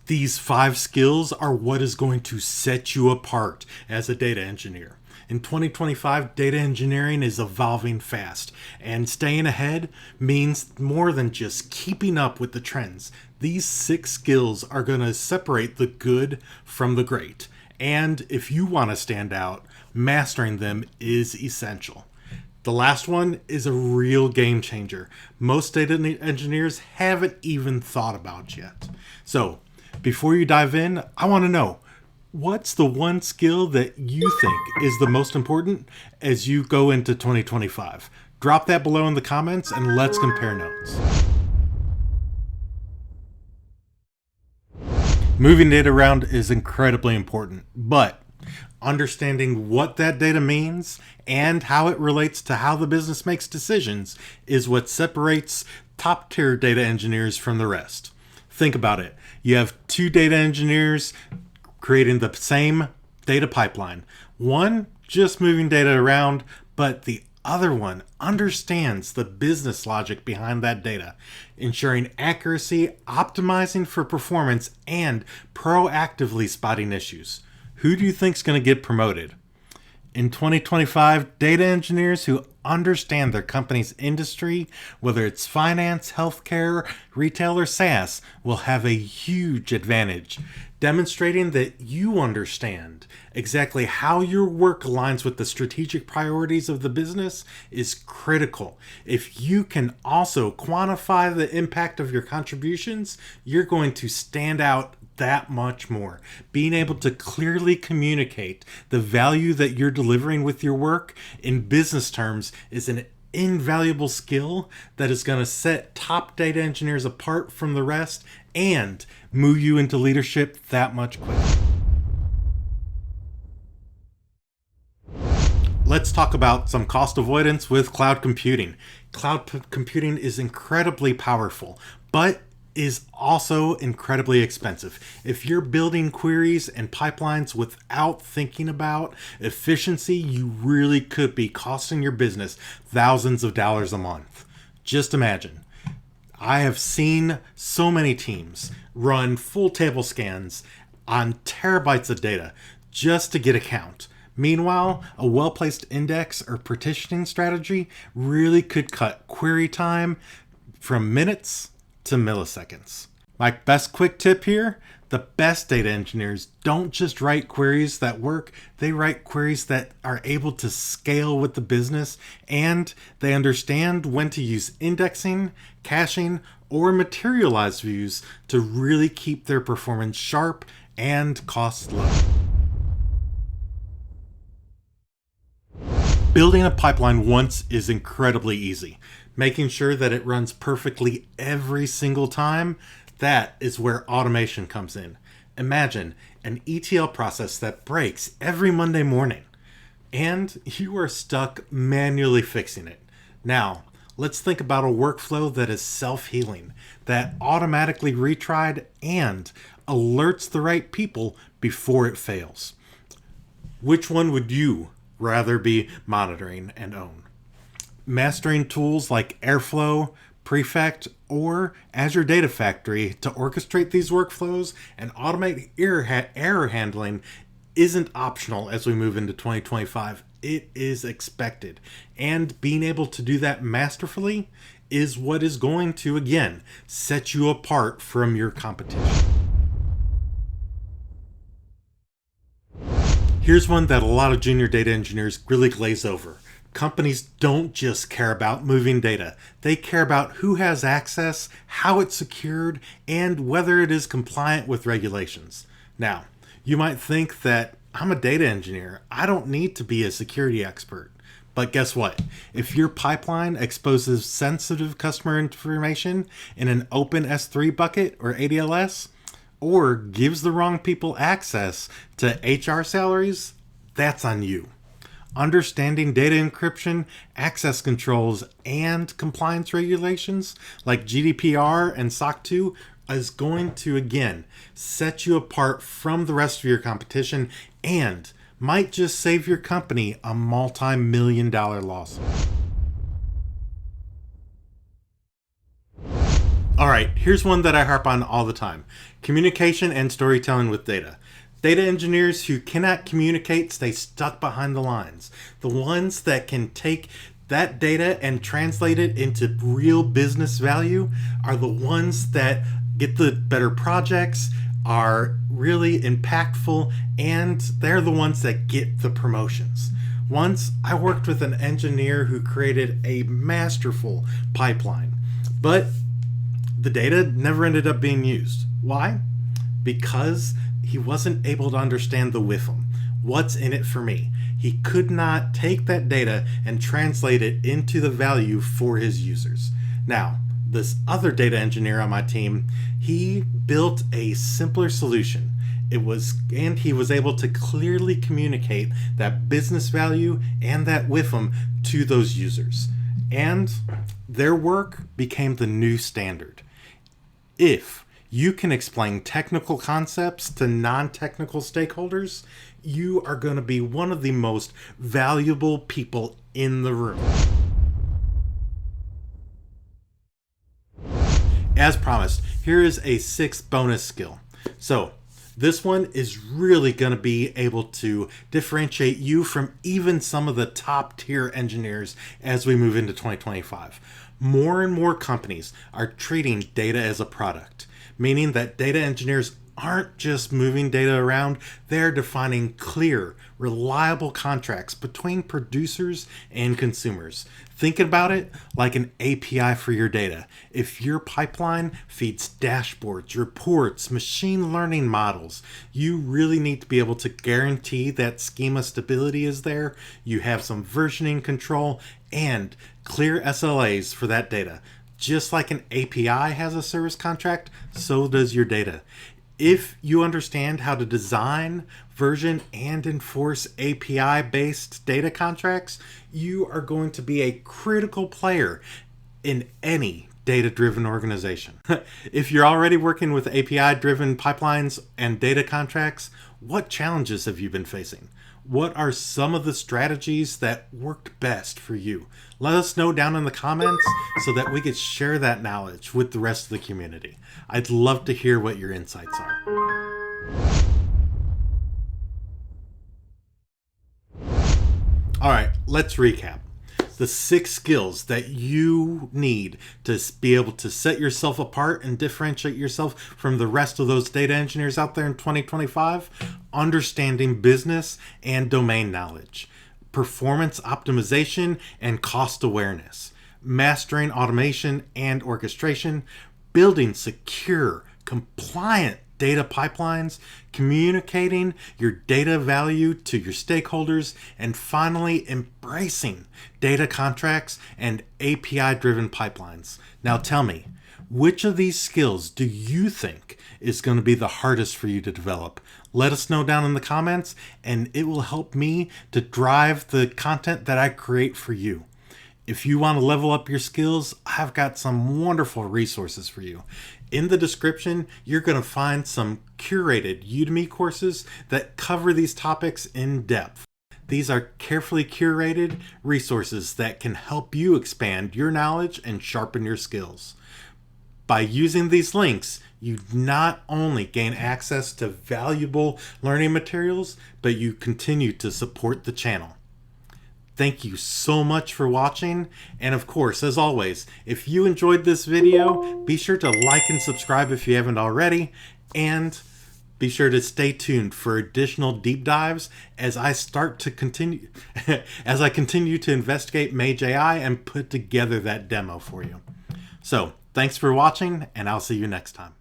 These 5 skills are what is going to set you apart as a data engineer. In 2025, data engineering is evolving fast, and staying ahead means more than just keeping up with the trends. These 6 skills are going to separate the good from the great, and if you want to stand out, mastering them is essential. The last one is a real game changer. Most data engineers haven't even thought about yet. So, before you dive in, I want to know, what's the one skill that you think is the most important as you go into 2025? Drop that below in the comments and let's compare notes. Moving data around is incredibly important, but understanding what that data means and how it relates to how the business makes decisions is what separates top-tier data engineers from the rest. Think about it. You have 2 data engineers creating the same data pipeline. One just moving data around, but the other one understands the business logic behind that data, ensuring accuracy, optimizing for performance, and proactively spotting issues. Who do you think is going to get promoted? In 2025, data engineers who understand their company's industry, whether it's finance, healthcare, retail, or SaaS, will have a huge advantage. Demonstrating that you understand exactly how your work aligns with the strategic priorities of the business is critical. If you can also quantify the impact of your contributions, you're going to stand out that much more. Being able to clearly communicate the value that you're delivering with your work in business terms is an invaluable skill that is going to set top data engineers apart from the rest and move you into leadership that much quicker. Let's talk about some cost avoidance with cloud computing. Cloud computing is incredibly powerful, but is also incredibly expensive. If you're building queries and pipelines without thinking about efficiency, you really could be costing your business thousands of dollars a month. Just imagine. I have seen so many teams run full table scans on terabytes of data just to get a count. Meanwhile, a well-placed index or partitioning strategy really could cut query time from minutes to milliseconds. My best quick tip here, the best data engineers don't just write queries that work, they write queries that are able to scale with the business, and they understand when to use indexing, caching, or materialized views to really keep their performance sharp and costs low. Building a pipeline once is incredibly easy. Making sure that it runs perfectly every single time, that is where automation comes in. Imagine an ETL process that breaks every Monday morning, and you are stuck manually fixing it. Now, let's think about a workflow that is self-healing, that automatically retried and alerts the right people before it fails. Which one would you rather be monitoring and own? Mastering tools like Airflow, Prefect, or Azure Data Factory to orchestrate these workflows and automate error handling isn't optional as we move into 2025. It is expected. And being able to do that masterfully is what is going to, again, set you apart from your competition. Here's one that a lot of junior data engineers really glaze over. Companies don't just care about moving data. They care about who has access, how it's secured, and whether it is compliant with regulations. Now, you might think that I'm a data engineer. I don't need to be a security expert. But guess what? If your pipeline exposes sensitive customer information in an open S3 bucket or ADLS, or gives the wrong people access to HR salaries, that's on you. Understanding data encryption, access controls, and compliance regulations like GDPR and SOC 2 is going to, again, set you apart from the rest of your competition and might just save your company a multi-million-dollar lawsuit. All right, here's one that I harp on all the time. Communication and storytelling with data. Data engineers who cannot communicate stay stuck behind the lines. The ones that can take that data and translate it into real business value are the ones that get the better projects, are really impactful, and they're the ones that get the promotions. Once I worked with an engineer who created a masterful pipeline, but the data never ended up being used. Why? Because he wasn't able to understand the WIFM. What's in it for me? He could not take that data and translate it into the value for his users. Now, this other data engineer on my team, he built a simpler solution. And he was able to clearly communicate that business value and that WIFM to those users. And their work became the new standard. If you can explain technical concepts to non-technical stakeholders, you are going to be one of the most valuable people in the room. As promised, here is a 6th bonus skill. So this one is really going to be able to differentiate you from even some of the top tier engineers as we move into 2025. More and more companies are treating data as a product, meaning that data engineers aren't just moving data around, they're defining clear, reliable contracts between producers and consumers. Think about it like an API for your data. If your pipeline feeds dashboards, reports, machine learning models, you really need to be able to guarantee that schema stability is there, you have some versioning control, and clear SLAs for that data. Just like an API has a service contract, so does your data. If you understand how to design, version, and enforce API-based data contracts, you are going to be a critical player in any data-driven organization. If you're already working with API-driven pipelines and data contracts, what challenges have you been facing? What are some of the strategies that worked best for you? Let us know down in the comments so that we could share that knowledge with the rest of the community. I'd love to hear what your insights are. All right, let's recap. The 6 skills that you need to be able to set yourself apart and differentiate yourself from the rest of those data engineers out there in 2025: understanding business and domain knowledge, performance optimization and cost awareness, mastering automation and orchestration, building secure, compliant data pipelines, communicating your data value to your stakeholders, and finally embracing data contracts and API-driven pipelines. Now tell me, which of these skills do you think is going to be the hardest for you to develop? Let us know down in the comments, and it will help me to drive the content that I create for you. If you want to level up your skills, I've got some wonderful resources for you. In the description, you're going to find some curated Udemy courses that cover these topics in depth. These are carefully curated resources that can help you expand your knowledge and sharpen your skills. By using these links, you not only gain access to valuable learning materials, but you continue to support the channel. Thank you so much for watching, and of course, as always, if you enjoyed this video, be sure to like and subscribe if you haven't already, and be sure to stay tuned for additional deep dives as I continue to investigate Mage AI and put together that demo for you. So, thanks for watching, and I'll see you next time.